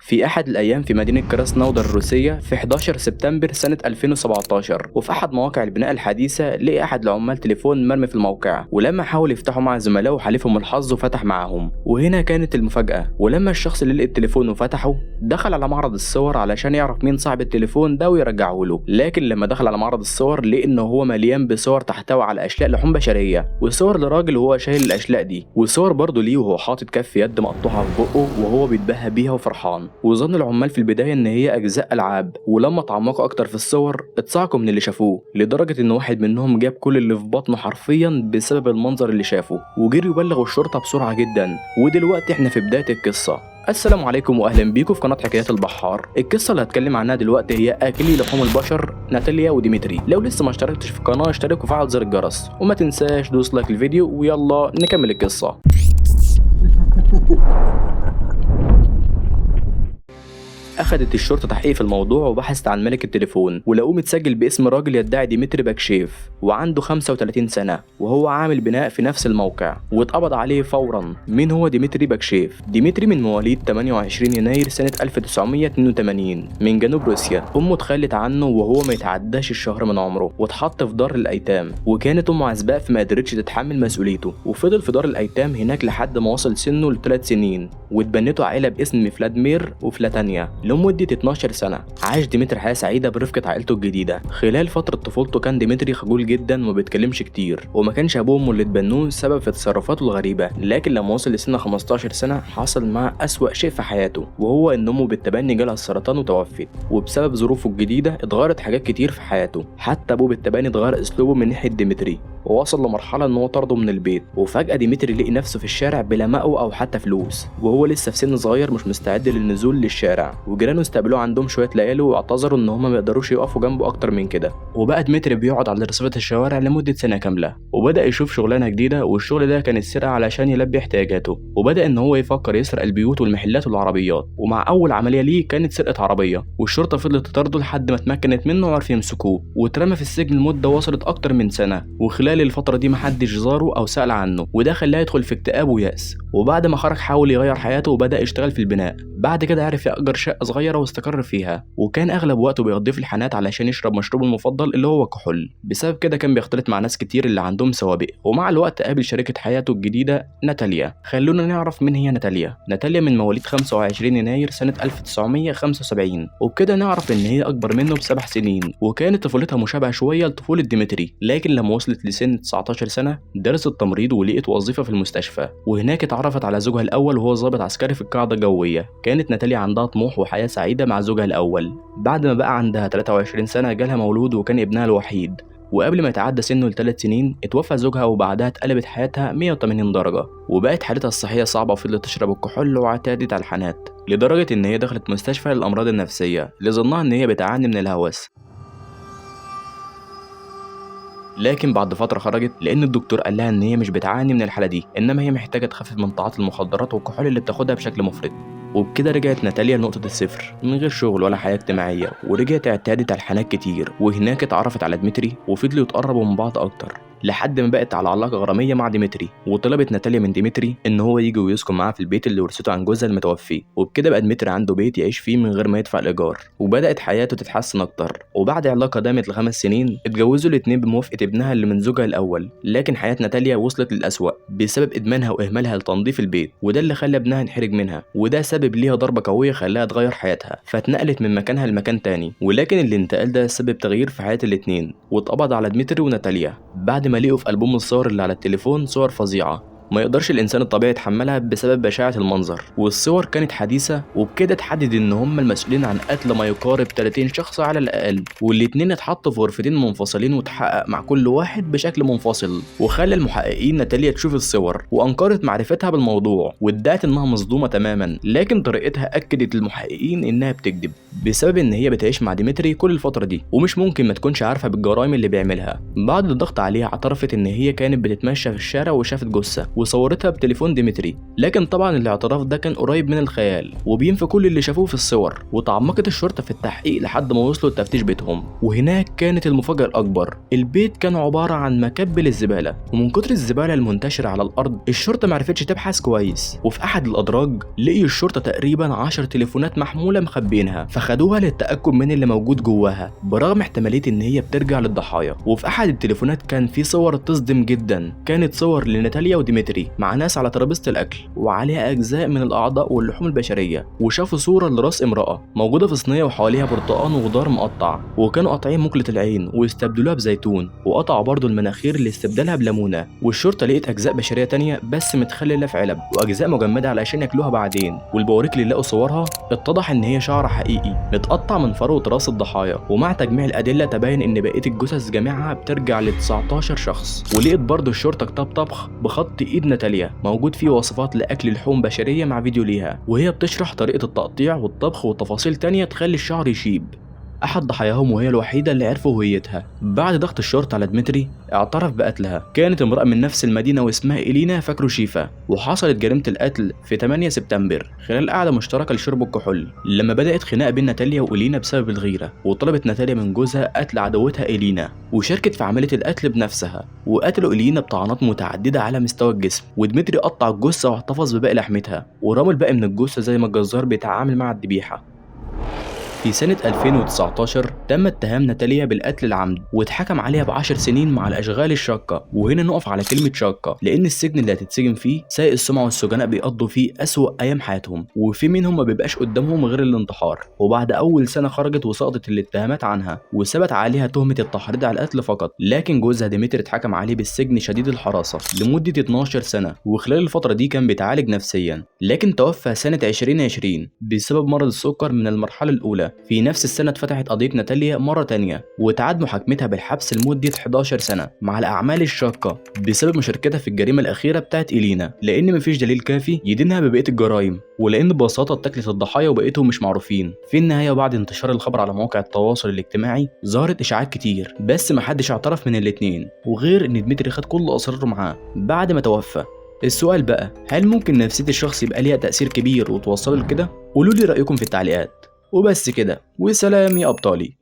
في أحد الأيام في مدينة كراسنودر الروسية في 11 سبتمبر سنة 2017، وفي أحد مواقع البناء الحديثة لقى أحد العمال تليفون مرمي في الموقع، ولما حاول يفتحه مع زملائه حالفهم الحظ وفتح معاهم. وهنا كانت المفاجأة، ولما الشخص اللي لقى التليفون وفتحه دخل على معرض الصور علشان يعرف مين صاحب التليفون ده ويرجعه له. لكن لما دخل على معرض الصور لقى إنه هو مليان بصور تحتوي على أشلاء لحوم بشرية، وصور لراجل وهو شايل الأشلاء دي، وصور برضه ليه وهو حاطط كف يد مقطوعة في بقه وهو بيتباهى بيها وفرحان. وظن العمال في البداية إن هي أجزاء ألعاب، ولما اتعمقوا أكتر في الصور اتصعقوا من اللي شافوه، لدرجة إن واحد منهم جاب كل اللي في بطنه حرفيا بسبب المنظر اللي شافه، وجري يبلغ الشرطة بسرعة جدا. ودلوقتي احنا في بداية القصة. السلام عليكم واهلا بيكم في قناه حكايات البحار. القصه اللي هتكلم عنها دلوقتي هي اكلي لحوم البشر ناتاليا وديمتري. لو لسه ما اشتركتش في القناه اشترك وفعل زر الجرس، وما تنساش دوس لايك الفيديو، ويلا نكمل القصه. أخدت الشرطة تحقيق في الموضوع وبحثت عن ملك التليفون، ولقوه متسجل باسم راجل يدعي ديمتري باكشيف، وعنده 35 سنة، وهو عامل بناء في نفس الموقع، واتقبض عليه فورا. مين هو ديمتري باكشيف؟ ديمتري من مواليد 28 يناير سنة 1982 من جنوب روسيا. أمه اتخلت عنه وهو ما يتعداش الشهر من عمره، واتحط في دار الأيتام، وكانت أمه عزباء فما قدرتش تتحمل مسؤوليته، وفضل في دار الأيتام هناك لحد ما وصل سنه ل3 سنين، واتبنته عائلة باسم فلاديمير وفلاتانيا لمدة 12 سنة. عاش ديمتري حياة سعيدة برفقة عائلته الجديدة. خلال فترة طفولته كان ديمتري خجول جدا وما بيتكلمش كتير، وما كانش أبوه وأمه اللي اتبنوه سبب في تصرفاته الغريبة. لكن لما وصل لسن 15 سنة حصل معاه أسوأ شيء في حياته، وهو إن أمه بالتبني جالها السرطان وتوفت، وبسبب ظروفه الجديدة اتغيرت حاجات كتير في حياته. حتى أبوه بالتبني اتغير أسلوبه من ناحية ديمتري، ووصل لمرحلة إن هو طرده من البيت. وفجأة ديمتري لقي نفسه في الشارع بلا مأوى أو حتى فلوس، وهو لسه في سن صغير مش مستعد للنزول للشارع. وجيرانه استقبلوه عندهم شوية ليالي واعتذروا إن هما ما يقدروش يقفوا جنبه أكتر من كده. وبقى ديمتري بيقعد على رصيفة الشوارع لمدة سنة كاملة، وبدأ يشوف شغلانة جديدة، والشغل ده كان السرقة علشان يلبي احتياجاته. وبدأ إن هو يفكر يسرق البيوت والمحلات والعربيات، ومع أول عملية ليه كانت سرقة عربية، والشرطة فضلت تطارده لحد ما اتمكنت منه وعرفوا يمسكوه، واترمى في السجن لمدة وصلت أكتر من سنة. وخلال الفترة دي محدش زاره أو سأل عنه، وده خلاه يدخل في اكتئاب ويأس. وبعد ما خرج حاول يغير حياته وبدأ يشتغل في البناء. بعد كده عرف يأجر شقة صغيرة واستقر فيها، وكان أغلب وقته بيقضيه في الحانات علشان يشرب مشروبه المفضل اللي هو الكحول. بسبب كده كان بيختلط مع ناس كتير اللي عندهم سوابق. ومع الوقت قابل شريكة حياته الجديدة ناتاليا. خلونا نعرف مين هي ناتاليا. ناتاليا من مواليد 25 يناير سنة 1975، وبكده نعرف إن هي أكبر منه ب7 سنين، وكانت طفولتها مشابهة شوية لطفولة ديمتري. لكن لما وصلت لسن 19 سنة درست تمريض ولقت وظيفة في المستشفى، وهناك اتعرفت على زوجها الأول وهو ضابط عسكري في القاعدة الجوية. كانت ناتاليا عندها طموح وحياة سعيدة مع زوجها الأول. بعد ما بقى عندها 23 سنة جالها مولود وكان ابنها الوحيد، وقبل ما يتعدى سنه ل3 سنين اتوفى زوجها، وبعدها اتقلبت حياتها 180 درجة، وبقت حالتها الصحية صعبة وفضلت تشرب الكحول واعتادت على الحانات، لدرجة إن هي دخلت مستشفى للأمراض النفسية لظنها إن هي بتعاني من الهوس. لكن بعد فترة خرجت لأن الدكتور قال لها إن هي مش بتعاني من الحالة دي، إنما هي محتاجة تخفف من تعاطي المخدرات والكحول اللي بتاخدها بشكل مفرط. وبكده رجعت ناتاليا لنقطة الصفر من غير شغل ولا حياة اجتماعية، ورجعت اعتادت على الحانات كتير. وهناك اتعرفت على ديمتري وفضلوا يتقربوا من بعض أكتر لحد ما بقت على علاقة غرامية مع ديمتري. وطلبت ناتاليا من ديمتري إن هو يجي ويسكن معاها في البيت اللي ورثته عن جوزها المتوفي، وبكده بقى ديمتري عنده بيت يعيش فيه من غير ما يدفع الإيجار، وبدأت حياته تتحسن أكتر. وبعد علاقة دامت ل5 سنين اتجوزوا الاتنين بموافقة ابنها اللي من زوجها الأول. لكن حياة ناتاليا وصلت للأسوأ بسبب إدمانها وإهمالها لتنظيف البيت، وده اللي خلى ابنها ينحرج منها، وده سبب ليها ضربة قوية خلاها تغير حياتها، فاتنقلت من مكانها لمكان تاني. ولكن الانتقال ده سبب تغيير في حياة الاتنين، واتقبض على ديمتري وناتاليا بعد ما لقوا في ألبوم الصور اللي على التليفون صور فظيعة ما يقدرش الانسان الطبيعي يتحملها بسبب بشاعة المنظر. والصور كانت حديثة، وبكده اتحدد ان هم المسؤولين عن قتل ما يقارب 30 شخص على الاقل، والاتنين اتحطوا في غرفتين منفصلين وتحقق مع كل واحد بشكل منفصل. وخلى المحققين ناتاليا تشوف الصور وانكرت معرفتها بالموضوع وادعت انها مصدومة تماما، لكن طريقتها اكدت للمحققين انها بتكذب بسبب ان هي بتعيش مع ديمتري كل الفترة دي، ومش ممكن ما تكونش عارفة بالجرائم اللي بيعملها. بعد الضغط عليها اعترفت ان هي كانت بتتمشى في الشارع وشافت جثة، وصورتها بتليفون ديمتري، لكن طبعا الاعتراف ده كان قريب من الخيال وبينفي كل اللي شافوه في الصور. وتعمقت الشرطة في التحقيق لحد ما وصلوا لتفتيش بيتهم، وهناك كانت المفاجأة الأكبر. البيت كان عبارة عن مكب للزبالة، ومن كتر الزبالة المنتشرة على الأرض الشرطة معرفتش تبحث كويس. وفي أحد الأدراج لقي الشرطة تقريبا 10 تليفونات محمولة مخبينها، فخدوها للتأكد من اللي موجود جواها برغم احتمالية إن هي بترجع للضحايا. وفي أحد التليفونات كان في صور تصدم جدا، كانت صور لناتاليا وديمتري مع ناس على ترابيزة الأكل وعليها أجزاء من الأعضاء واللحوم البشرية، وشافوا صورة لراس امرأة موجودة في صينية وحواليها برتقان وخضار مقطع، وكانوا قاطعين مقلة العين واستبدلوها بزيتون، وقطعوا برضو المناخير لاستبدالها بليمونة. والشرطة لقيت أجزاء بشرية تانية بس متخللة في علب، وأجزاء مجمدة علشان ياكلوها بعدين. والبواريك اللي لقوا صورها اتضح إن هي شعر حقيقي متقطع من فروة راس الضحايا، ومع تجميع الأدلة تبين إن بقية الجثث جميعها بترجع ل 19 شخص. ولقيت برضو الشرطة كتاب طبخ بخط إيد ناتاليا موجود فيه وصفات لأكل لحوم بشرية مع فيديو ليها، وهي بتشرح طريقة التقطيع والطبخ وتفاصيل تانية تخلي الشعر يشيب. أحد ضحاياهم وهي الوحيدة اللي عرفوا هويتها. بعد ضغط الشرطة على ديمتري اعترف بقتلها. كانت امرأة من نفس المدينة واسمها إلينا فاكروشيفا، وحصلت جريمة القتل في 8 سبتمبر خلال قعدة مشتركة لشرب الكحول، لما بدأت خناقة بين ناتاليا وإلينا بسبب الغيرة، وطلبت ناتاليا من جوزها قتل عدوتها إلينا، وشاركت في عملية القتل بنفسها. وقتلوا إلينا بطعنات متعددة على مستوى الجسم، وديمتري قطع الجثة واحتفظ بباقي لحمتها ورمى الباقي من الجثة زي ما الجزار بيتعامل مع الذبيحة. في سنة 2019 تم اتهام ناتاليا بالقتل العمد واتحكم عليها ب10 سنين مع الأشغال الشاقة. وهنا نقف على كلمة شاقة، لأن السجن اللي هتتسجن فيه سيء السمعة والسجناء بيقضوا فيه أسوأ أيام حياتهم، وفي منهم ما بيبقاش قدامهم غير الانتحار. وبعد أول سنة خرجت وسقطت الاتهامات عنها وثبت عليها تهمة التحريض على القتل فقط، لكن جوزها ديمتري اتحكم عليه بالسجن شديد الحراسة لمدة 12 سنة، وخلال الفترة دي كان بيتعالج نفسيا، لكن توفى سنة 2020 بسبب مرض السكر من المرحلة الأولى. في نفس السنة اتفتحت قضية ناتاليا مرة تانية وتعاد محاكمتها بالحبس لمدة 11 سنة مع الأعمال الشاقة بسبب مشاركتها في الجريمة الأخيرة بتاعت إلينا، لأن مفيش دليل كافي يدينها ببقية الجرائم، ولأن ببساطة اتاكلت الضحايا وبقيتهم مش معروفين. في النهاية وبعد انتشار الخبر على مواقع التواصل الاجتماعي ظهرت إشاعات كتير، بس محدش اعترف من الاتنين، وغير إن ديمتري خد كل أسراره معاه بعد ما توفى. السؤال بقى، هل ممكن نفسية الشخص يبقى ليها تأثير كبير وتوصله لكده؟ قولولي رأيكم في التعليقات. وبس كده، وسلام يا أبطالي.